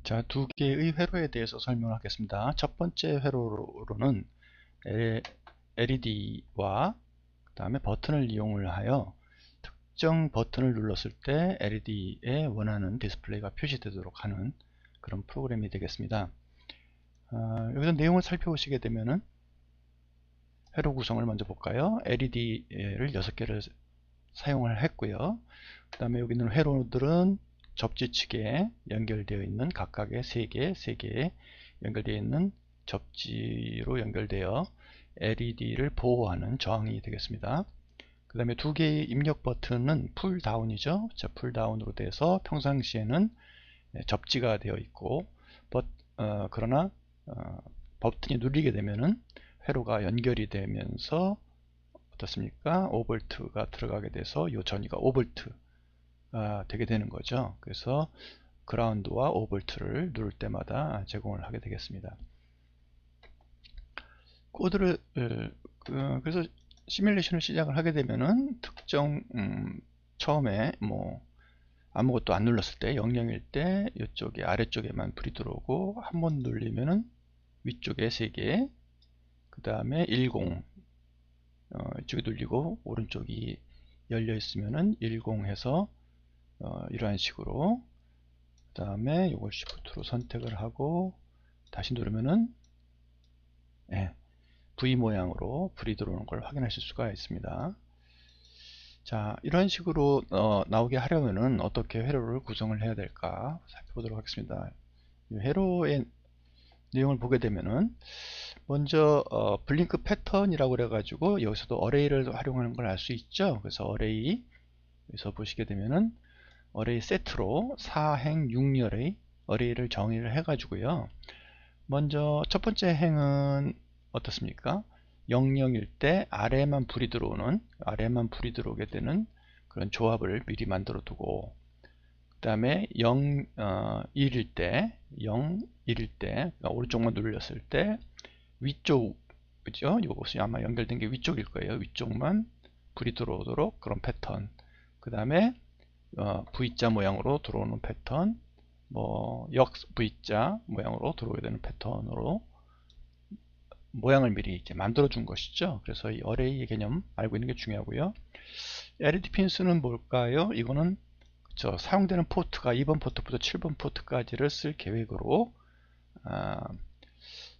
자, 두 개의 회로에 대해서 설명하겠습니다. 첫 번째 회로로는 LED와 그 다음에 버튼을 이용을 하여 특정 버튼을 눌렀을 때 LED에 원하는 디스플레이가 표시되도록 하는 그런 프로그램이 되겠습니다. 여기서 내용을 살펴보시게 되면은 회로 구성을 먼저 볼까요? LED를 6개를 사용을 했고요. 그 다음에 여기 있는 회로들은 접지측에 연결되어 있는 각각의 3개에 연결되어 있는 접지로 연결되어 LED를 보호하는 저항이 되겠습니다. 그 다음에 두 개의 입력 버튼은 풀다운이죠. 풀다운으로 돼서 평상시에는 접지가 되어 있고 그러나 버튼이 누르게 되면은 회로가 연결이 되면서 어떻습니까? 5V가 들어가게 돼서 이 전위가 5V가 되게 되는 거죠. 그래서 그라운드와 5V를 누를 때마다 제공을 하게 되겠습니다. 코드를 그래서 시뮬레이션을 시작을 하게 되면은 특정 처음에 뭐 아무것도 안 눌렀을 때 00일 때 이쪽에 아래쪽에만 불이 들어오고 한 번 누르면은 위쪽에 3개, 그 다음에 10 이쪽에 눌리고 오른쪽이 열려 있으면은 10 해서 이러한 식으로, 그 다음에 이걸 Shift로 선택을 하고 다시 누르면은 V 모양으로 불이 들어오는 걸 확인하실 수가 있습니다. 자, 이런 식으로 나오게 하려면은 어떻게 회로를 구성을 해야 될까 살펴보도록 하겠습니다. 이 회로의 내용을 보게 되면은 먼저 블링크 패턴이라고 그래가지고 여기서도 어레이를 활용하는 걸 알 수 있죠. 그래서 어레이, 여기서 보시게 되면은 어레이 세트로 4행 6열의 어레이를 정의를 해가지고요. 먼저 첫 번째 행은 어떻습니까? 00일 때 아래만 불이 들어오게 되는 그런 조합을 미리 만들어 두고, 그 다음에 1일 때 그러니까 오른쪽만 눌렸을 때 위쪽, 그죠? 이것이 아마 연결된 게 위쪽일 거예요. 위쪽만 불이 들어오도록 그런 패턴. 그 다음에 V자 모양으로 들어오는 패턴, 뭐 역 V자 모양으로 들어오게 되는 패턴으로 모양을 미리 이제 만들어 준 것이죠. 그래서 이 어레이의 개념 알고 있는 게 중요하고요. LED 핀스는 뭘까요? 이거는 사용되는 포트가 2번 포트부터 7번 포트까지를 쓸 계획으로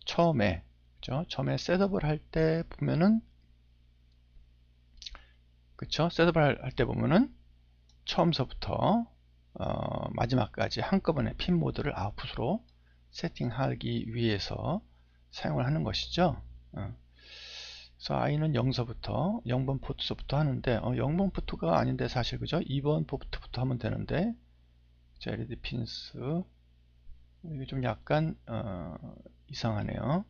처음에 셋업을 할 때 보면은 셋업을 할 때 보면은 처음서부터 마지막까지 한꺼번에 핀 모드를 아웃풋으로 세팅하기 위해서 사용을 하는 것이죠. 그래서 I는 0서부터 0번 포트서부터 하는데 0번 포트가 아닌데 사실 그죠? 2번 포트부터 하면 되는데 LED 핀스 이게 좀 약간 이상하네요.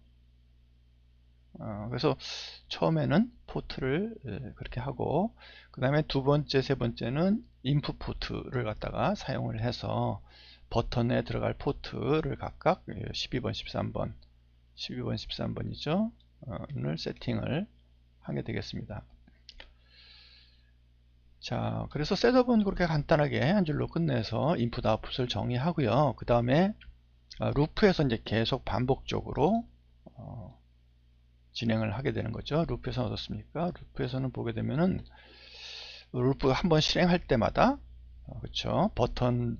그래서 처음에는 포트를 그렇게 하고, 그 다음에 두 번째, 세 번째는 인풋 포트를 갖다가 사용을 해서 버튼에 들어갈 포트를 각각 12번, 13번, 12번, 13번이죠. 를 세팅을 하게 되겠습니다. 자, 그래서 셋업은 그렇게 간단하게 한 줄로 끝내서 인풋, 아웃풋을 정의하고요. 그 다음에 루프에서 이제 계속 반복적으로 진행을 하게 되는 거죠. 루프에서는 어떻습니까? 루프에서는 보게 되면은 루프 한번 실행할 때마다 그렇죠, 버튼을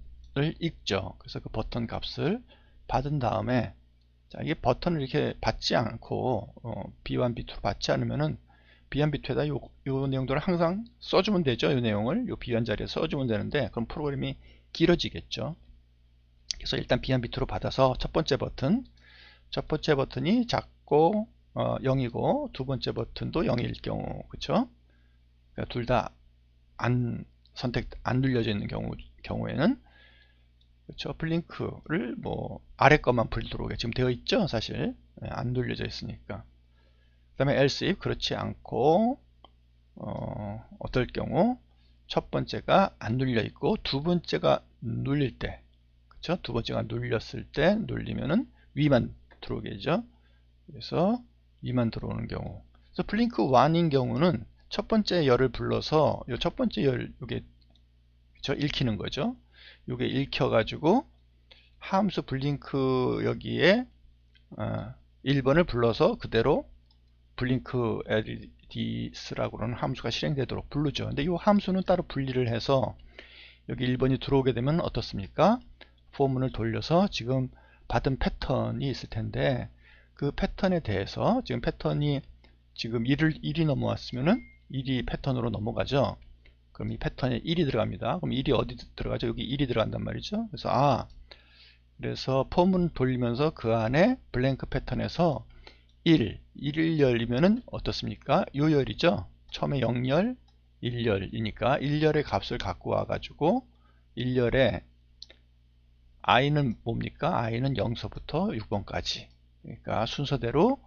읽죠. 그래서 그 버튼 값을 받은 다음에 이게 버튼을 이렇게 받지 않고 B1, B2로 받지 않으면은 B1, B2에다 요 내용들을 항상 써주면 되죠. 이 내용을 요 B1 자리에 써주면 되는데 그럼 프로그램이 길어지겠죠. 그래서 일단 B1, B2로 받아서 첫 번째 버튼이 작고 0이고 두 번째 버튼도 0일 경우, 그쵸? 그러니까 둘 다 안 눌려져 있는 경우에는, 그쵸? 블링크를 뭐 아래 것만 불 들어오게 지금 되어 있죠, 사실. 안 눌려져 있으니까. 그 다음에 else if 그렇지 않고 어떨 경우 첫 번째가 안 눌려 있고 두 번째가 눌릴 때, 그쵸? 두 번째가 눌렸을 때 눌리면은 위만 들어오게 되죠. 그래서 2만 들어오는 경우. 그래서 블링크 1인 경우는 첫 번째 열을 불러서 요 첫 번째 열 요게 읽히는 거죠. 요게 읽혀 가지고 함수 블링크 여기에 1번을 불러서 그대로 블링크 LEDs라고 하는 함수가 실행되도록 부르죠. 근데 이 함수는 따로 분리를 해서 여기 1번이 들어오게 되면 어떻습니까? 포문을 돌려서 지금 받은 패턴이 있을 텐데 그 패턴에 대해서 지금 패턴이 지금 1이 넘어왔으면은 1이 패턴으로 넘어가죠. 그럼 이 패턴에 1이 들어갑니다. 그럼 1이 어디 들어가죠? 여기 1이 들어간단 말이죠. 그래서 포문 돌리면서 그 안에 블랭크 패턴에서 1을 열리면은 어떻습니까? 요열이죠. 처음에 0열, 1열이니까 1열의 값을 갖고 와가지고 1열에 i는 뭡니까? i는 0서부터 6번까지. 그러니까 순서대로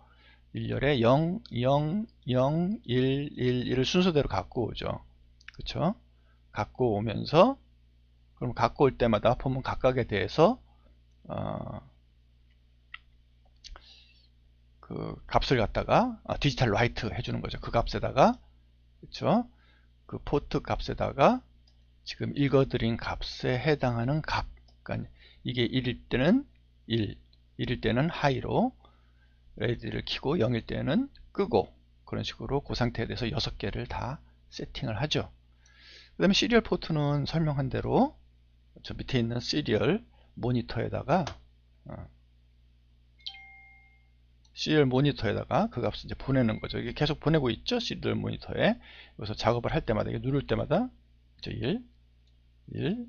1열에 0, 0, 0, 1, 1을 순서대로 갖고 오죠. 그쵸? 갖고 오면서 그럼 갖고 올 때마다 포문 각각에 대해서 그 값을 갖다가 디지털 라이트 해주는 거죠. 그 값에다가 그쵸? 그 포트 값에다가 지금 읽어드린 값에 해당하는 값. 그러니까 이게 1일 때는 1일 때는 하이로 레디를 켜고 0일 때는 끄고 그런 식으로 그 상태에 대해서 6개를 다 세팅을 하죠. 그 다음에 시리얼 포트는 설명한 대로 저 밑에 있는 시리얼 모니터에다가 그 값을 이제 보내는 거죠. 이게 계속 보내고 있죠. 시리얼 모니터에. 여기서 작업을 할 때마다, 이게 누를 때마다 1, 1,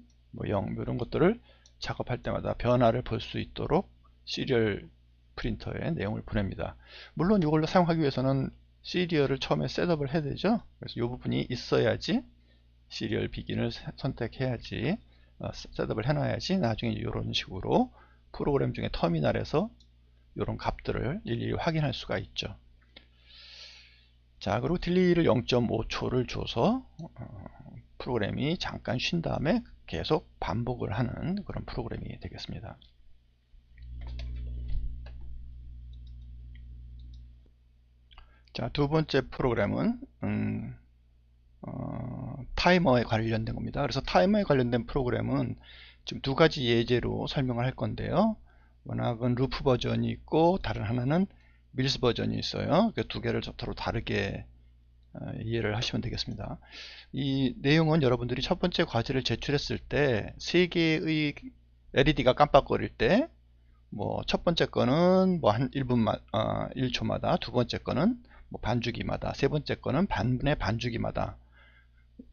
0 이런 것들을 작업할 때마다 변화를 볼 수 있도록 시리얼 프린터에 내용을 보냅니다. 물론 이걸로 사용하기 위해서는 시리얼을 처음에 셋업을 해야 되죠. 그래서 이 부분이 있어야지 시리얼 비긴을 선택해야지 셋업을 해놔야지 나중에 이런 식으로 프로그램 중에 터미널에서 이런 값들을 일일이 확인할 수가 있죠. 자, 그리고 딜레이를 0.5초를 줘서 프로그램이 잠깐 쉰 다음에 계속 반복을 하는 그런 프로그램이 되겠습니다. 자, 두 번째 프로그램은 타이머에 관련된 겁니다. 그래서 타이머에 관련된 프로그램은 지금 두 가지 예제로 설명을 할 건데요. 워낙은 루프 버전이 있고 다른 하나는 밀스 버전이 있어요. 그 두 개를 서로 다르게 이해를 하시면 되겠습니다. 이 내용은 여러분들이 첫 번째 과제를 제출했을 때 세 개의 LED가 깜빡거릴 때 뭐 첫 번째 거는 뭐 한 1초마다, 두 번째 거는 뭐 반주기마다, 세 번째 거는 반분의 반주기마다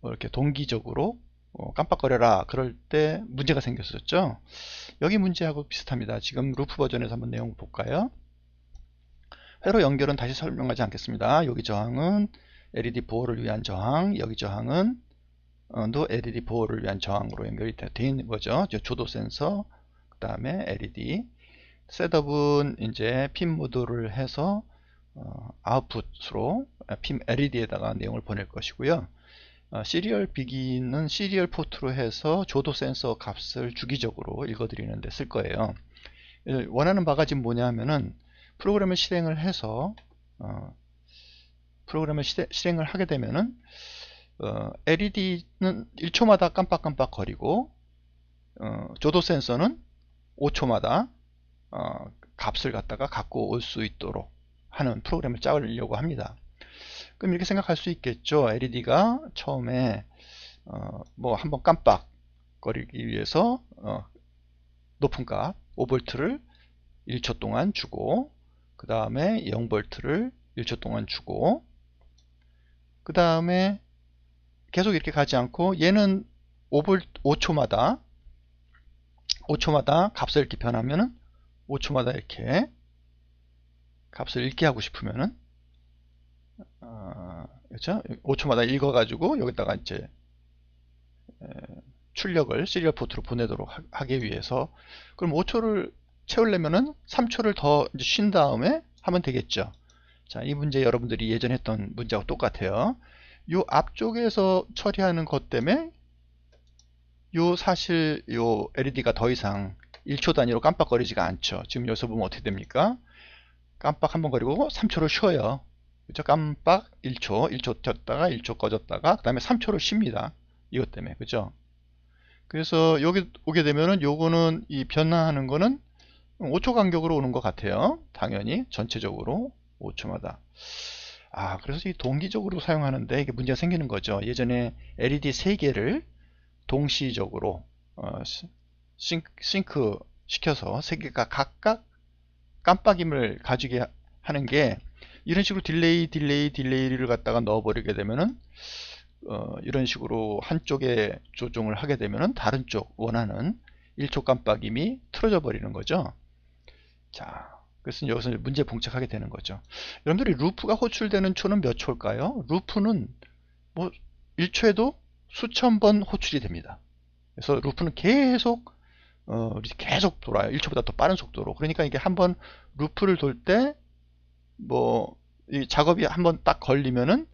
이렇게 동기적으로 깜빡거려라 그럴 때 문제가 생겼었죠. 여기 문제하고 비슷합니다. 지금 루프 버전에서 한번 내용 볼까요? 회로 연결은 다시 설명하지 않겠습니다. 여기 저항은 LED 보호를 위한 저항, 여기 저항은 또 LED 보호를 위한 저항으로 연결이 되어 있는 거죠. 조도 센서, 그 다음에 LED. 셋업은 이제 핀 모드를 해서 아웃풋으로 핀 LED에다가 내용을 보낼 것이고요. 시리얼 비긴은 시리얼 포트로 해서 조도 센서 값을 주기적으로 읽어드리는 데 쓸 거예요. 원하는 바가 지금 뭐냐 하면은 프로그램을 실행을 해서 실행을 하게 되면은 LED는 1초마다 깜빡깜빡 거리고 조도 센서는 5초마다 값을 갖다가 갖고 올 수 있도록 하는 프로그램을 짜려고 합니다. 그럼 이렇게 생각할 수 있겠죠. LED가 처음에 뭐 한번 깜빡거리기 위해서 높은 값 5V를 1초 동안 주고 그 다음에 0V를 1초 동안 주고 그 다음에 계속 이렇게 가지 않고 얘는 5초마다 값을 이렇게 변하면은 5초마다 이렇게 값을 읽게 하고 싶으면은 그렇죠? 5초마다 읽어가지고 여기다가 이제 출력을 시리얼 포트로 보내도록 하기 위해서 그럼 5초를 채우려면은 3초를 더 쉰 다음에 하면 되겠죠. 자, 이 문제 여러분들이 예전에 했던 문제하고 똑같아요. 요 앞쪽에서 처리하는 것 때문에 사실 요 LED가 더 이상 1초 단위로 깜빡거리지가 않죠. 지금 여기서 보면 어떻게 됩니까? 깜빡 한번 거리고 3초를 쉬어요. 그죠? 깜빡 1초 켰다가 1초 꺼졌다가 그 다음에 3초를 쉽니다. 이것 때문에. 그죠? 그래서 여기 오게 되면은 요거는 이 변화하는 거는 5초 간격으로 오는 것 같아요. 당연히 전체적으로 5초마다. 그래서 이 동기적으로 사용하는데 이게 문제가 생기는 거죠. 예전에 LED 3개를 동시적으로 싱크 시켜서 3개가 각각 깜빡임을 가지게 하는 게, 이런 식으로 딜레이를 갖다가 넣어버리게 되면은 이런 식으로 한쪽에 조정을 하게 되면은 다른 쪽 원하는 1초 깜빡임이 틀어져 버리는 거죠. 자, 그래서 여기서 문제 봉착하게 되는 거죠. 여러분들이 루프가 호출되는 초는 몇 초일까요? 루프는 뭐 1초에도 수천 번 호출이 됩니다. 그래서 루프는 계속 돌아요. 1초보다 더 빠른 속도로. 그러니까 이게 한번 루프를 돌 때 뭐 이 작업이 한번 딱 걸리면은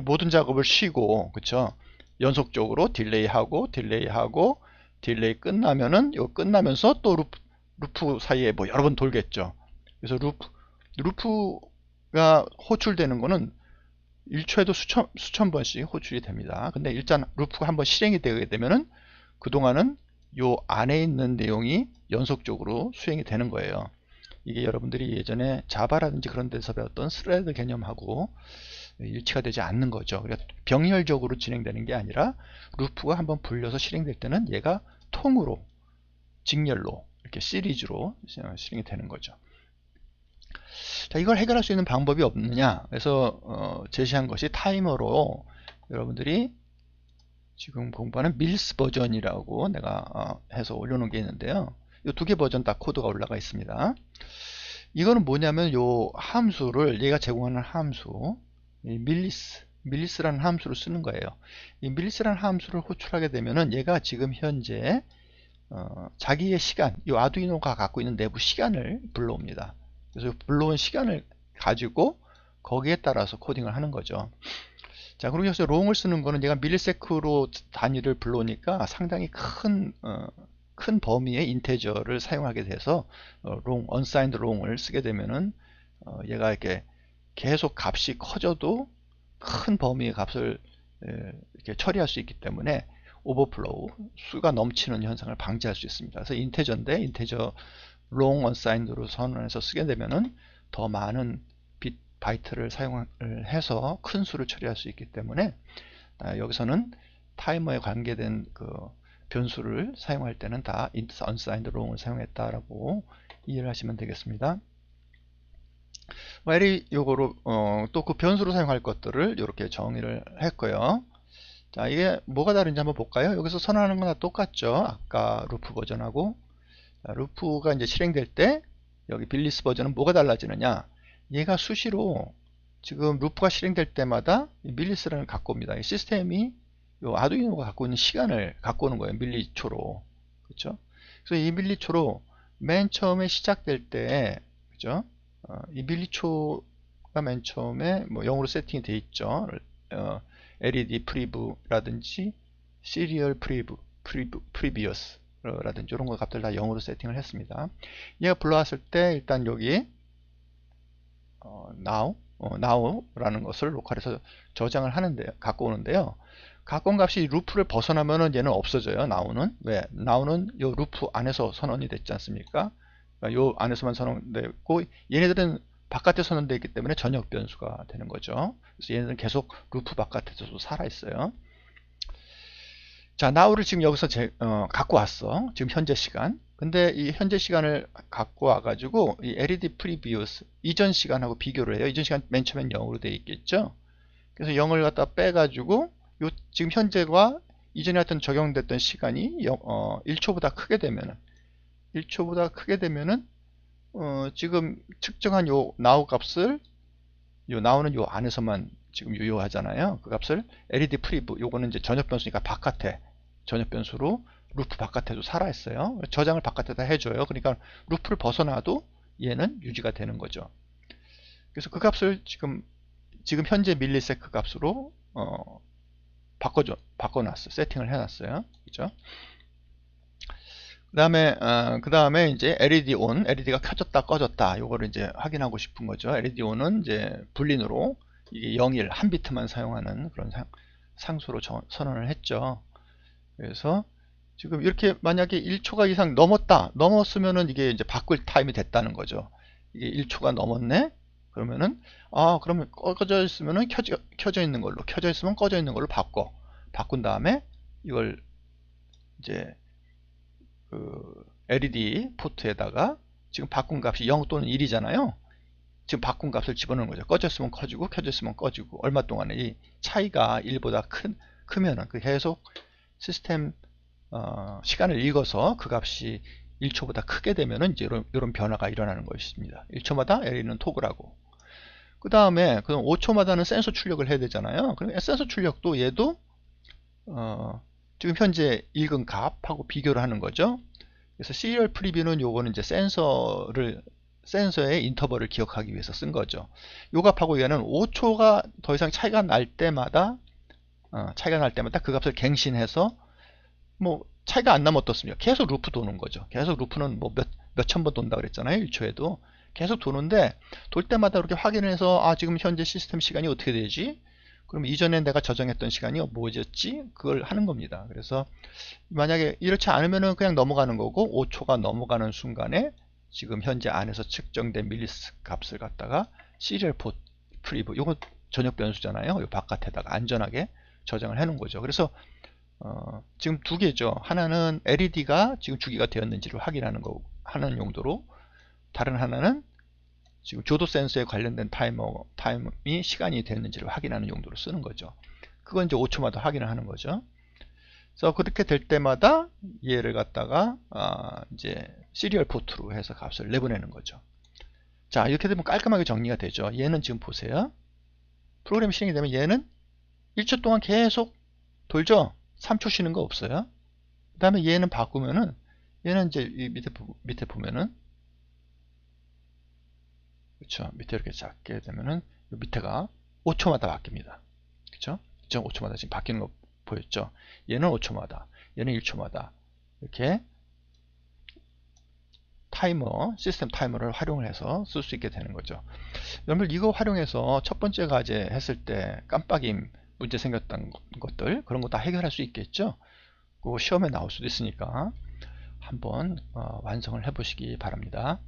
모든 작업을 쉬고, 그쵸? 연속적으로 딜레이 끝나면은 이거 끝나면서 또 루프 사이에 뭐 여러 번 돌겠죠. 그래서 루프가 호출되는 거는 1초에도 수천 번씩 호출이 됩니다. 근데 일단 루프가 한번 실행이 되게 되면은 그동안은 요 안에 있는 내용이 연속적으로 수행이 되는 거예요. 이게 여러분들이 예전에 자바라든지 그런 데서 배웠던 스레드 개념하고 일치가 되지 않는 거죠. 그러니까 병렬적으로 진행되는 게 아니라 루프가 한번 불려서 실행될 때는 얘가 통으로, 직렬로, 이렇게 시리즈로 실행이 되는 거죠. 자, 이걸 해결할 수 있는 방법이 없느냐? 그래서 제시한 것이 타이머로, 여러분들이 지금 공부하는 밀스 버전이라고 내가 해서 올려놓은 게 있는데요. 이 두 개 버전 딱 코드가 올라가 있습니다. 이거는 뭐냐면 요 함수를, 얘가 제공하는 함수, 밀리스라는 함수를 쓰는 거예요. 이 밀리스라는 함수를 호출하게 되면은 얘가 지금 현재 자기의 시간, 이 아두이노가 갖고 있는 내부 시간을 불러옵니다. 그래서 불러온 시간을 가지고 거기에 따라서 코딩을 하는 거죠. 자, 그리고 여기서 롱을 쓰는 거는 얘가 밀리세크로 단위를 불러오니까 상당히 큰 범위의 인테저를 사용하게 돼서 unsigned 롱을 쓰게 되면은 얘가 이렇게 계속 값이 커져도 큰 범위의 값을 이렇게 처리할 수 있기 때문에 오버플로우, 수가 넘치는 현상을 방지할 수 있습니다. 그래서 인테저인데 인테저 long unsigned로 선언해서 쓰게 되면은 더 많은 바이트를 사용을 해서 큰 수를 처리할 수 있기 때문에 여기서는 타이머에 관계된 그 변수를 사용할 때는 다 unsigned long을 사용했다라고 이해를 하시면 되겠습니다. 요거로 또 그 변수로 사용할 것들을 이렇게 정의를 했고요. 자, 이게 뭐가 다른지 한번 볼까요? 여기서 선언하는 건 다 똑같죠. 아까 루프 버전하고. 자, 루프가 이제 실행될 때 여기 빌리스 버전은 뭐가 달라지느냐? 얘가 수시로 지금 루프가 실행될 때마다 밀리스라는 갖고 옵니다. 이 시스템이 요 아두이노가 갖고 있는 시간을 갖고 오는 거예요. 밀리초로. 그렇죠? 그래서 이 밀리초로 맨 처음에 시작될 때, 그죠? 이 밀리초가 맨 처음에 뭐 0으로 세팅이 되어 있죠. LED 프리브라든지 시리얼 프리비어스 라든지 이런 거 값들 다 0으로 세팅을 했습니다. 얘가 불러왔을 때 일단 여기 now라는 것을 로컬에서 저장을 하는데요, 갖고 오는데요. 갖고 온 값이 루프를 벗어나면은 얘는 없어져요. now는 왜? now는 요 루프 안에서 선언이 됐지 않습니까? 그러니까 요 안에서만 선언됐고 얘네들은 바깥에 선언되어 있기 때문에 전역 변수가 되는 거죠. 그래서 얘네들은 계속 루프 바깥에서도 살아 있어요. 자, now를 지금 여기서 갖고 왔어. 지금 현재 시간. 근데 이 현재 시간을 갖고 와가지고 이 LED previous 이전 시간하고 비교를 해요. 이전 시간 맨 처음엔 0으로 되어 있겠죠. 그래서 0을 갖다 빼가지고 요 지금 현재과 이전에 했던 적용됐던 시간이 1초보다 크게 되면은 지금 측정한 요 now 값을 요 now는 요 안에서만 지금 유효하잖아요. 그 값을 LED prev 요거는 이제 전역 변수니까 바깥에 전역 변수로 루프 바깥에도 살아있어요. 저장을 바깥에다 해줘요. 그러니까 루프를 벗어나도 얘는 유지가 되는 거죠. 그래서 그 값을 지금 현재 밀리세크 값으로 바꿔놨어요. 세팅을 해놨어요. 그죠? 그 다음에 이제 LED on, LED가 켜졌다 꺼졌다 요거를 이제 확인하고 싶은 거죠. LED on은 이제 불린으로 이게 0일 한 비트만 사용하는 그런 상수로 선언을 했죠. 그래서 지금 이렇게 만약에 1초가 이상 넘었으면은 이게 이제 바꿀 타임이 됐다는 거죠. 이게 1초가 넘었네? 그러면은, 그러면 꺼져 있으면은 켜져 있는 걸로, 켜져 있으면 꺼져 있는 걸로 바꾼 다음에 이걸 이제 그 LED 포트에다가 지금 바꾼 값이 0 또는 1이잖아요. 지금 바꾼 값을 집어넣는 거죠. 꺼졌으면 꺼지고 켜졌으면 꺼지고, 얼마 동안에 이 차이가 1보다 크면은 그 계속 시스템 시간을 읽어서 그 값이 1초보다 크게 되면은 이제 이런 변화가 일어나는 것입니다. 1초마다 LED는 토글하고, 그 다음에 그럼 5초마다는 센서 출력을 해야 되잖아요. 그럼 센서 출력도 얘도 지금 현재 읽은 값하고 비교를 하는 거죠. 그래서 시리얼 프리뷰는 요거는 이제 센서의 인터벌을 기억하기 위해서 쓴 거죠. 요 값하고 얘는 5초가 더 이상 차이가 날 때마다 그 값을 갱신해서 뭐 차이가 안 나면 어떻습니까? 계속 루프 도는 거죠. 계속 루프는 뭐 몇천 번 돈다 그랬잖아요. 1초에도 계속 도는데, 돌 때마다 이렇게 확인을 해서 지금 현재 시스템 시간이 어떻게 되지? 그럼 이전에 내가 저장했던 시간이 뭐였지? 그걸 하는 겁니다. 그래서 만약에 이렇지 않으면은 그냥 넘어가는 거고, 5초가 넘어가는 순간에 지금 현재 안에서 측정된 밀리스 값을 갖다가 시리얼 포트 프리브, 요거 전역 변수잖아요. 요 바깥에다가 안전하게 저장을 해 놓은 거죠. 그래서 지금 두 개죠. 하나는 LED가 지금 주기가 되었는지를 확인하는 거 하는 용도로, 다른 하나는 지금 조도 센서에 관련된 타임이 시간이 되었는지를 확인하는 용도로 쓰는 거죠. 그건 이제 5초마다 확인을 하는 거죠. 그래서 그렇게 될 때마다 얘를 갖다가 이제 시리얼 포트로 해서 값을 내보내는 거죠. 자, 이렇게 되면 깔끔하게 정리가 되죠. 얘는 지금 보세요. 프로그램이 실행이 되면 얘는 1초 동안 계속 돌죠. 3초 쉬는 거 없어요. 그 다음에 얘는 바꾸면은, 얘는 이제 이 밑에 보면은, 그렇죠. 밑에 이렇게 작게 되면은 이 밑에가 5초마다 바뀝니다. 그렇죠? 2.5초마다 지금 바뀌는 거 보였죠? 얘는 5초마다, 얘는 1초마다 이렇게 시스템 타이머를 활용을 해서 쓸 수 있게 되는 거죠. 여러분들 이거 활용해서 첫 번째 과제 했을 때 깜빡임 문제 생겼던 것들, 그런 거 다 해결할 수 있겠죠? 그 시험에 나올 수도 있으니까 한번 완성을 해 보시기 바랍니다.